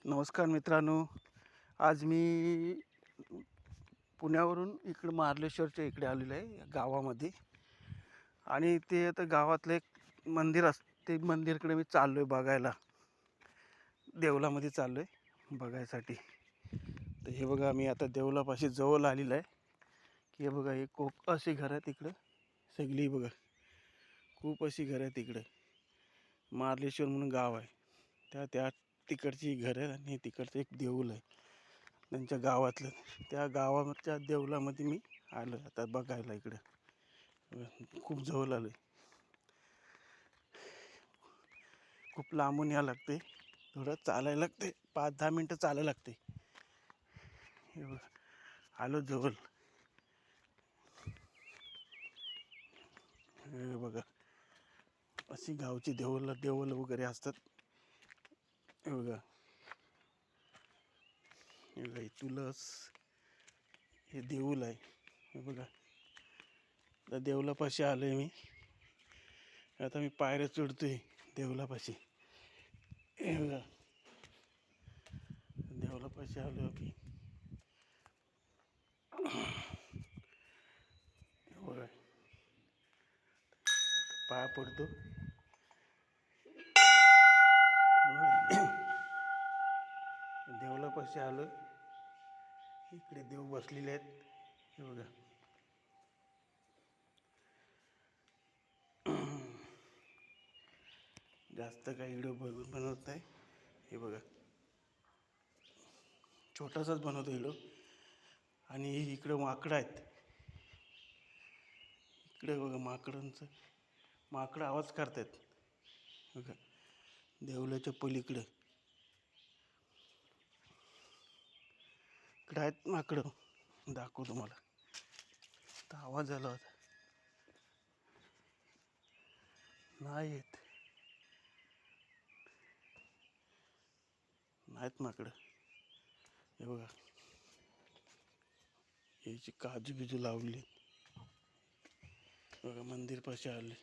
नमस्कार मित्रांनो. आज मी पुण्यावरून इकडं मार्लेश्वरच्या इकडे आलेलो आहे गावामध्ये. आणि ते आता गावातलं एक मंदिर ते मंदिरकडे मी चाललो आहे बघायला. देवलामध्ये चाललो आहे बघायसाठी. तर हे बघा, मी आता देवलापाशी जवळ आलेलं आहे की हे बघा, हे खूप अशी घरं आहेत इकडं सगळी. बघा, खूप अशी घरं आहेत इकडं. मार्लेश्वर म्हणून गाव आहे, त्या तिकडची घरं आहे आणि तिकडचं एक देऊळ आहे त्यांच्या गावातलं. त्या गावाच्या देवळामध्ये मी आलो आता बघायला इकडं. खूप जवळ आलो आहे. खूप लांबून यावं लागते, थोडं चालायला लागते, 5-10 मिनटं चालायला लागते. हे बघा, आलो जवळ. हे बघा, अशी गावची देवळं वगैरे असतात. हे बघा, हे बघा, तुळस, हे देऊळ आहे. हे बघा, त्या देवळापाशी आलो आहे मी. आता मी पायऱ्या चढतोय देवळापाशी. हे बघा, देवळापाशी आलो की बघा, पाया पडतो. देवळापाशी आलो, इकडे देव बसलेले आहेत. हे बघा, जास्त काही व्हिडिओ बनवत नाही. हे बघा, छोटासाच बनवतो व्हिडिओ. आणि इकडं माकडं आहेत. इकडे बघा, माकडं आवाज करतात. बघा, देवळाच्या पलीकडं इकडं आहेत माकडं. दाखवतो तुम्हाला. तर आवाज आला होता, नाही येत, नाहीत माकडं. हे बघा, याची काजू बिजू लावली. बघा, मंदिरपाशी आले.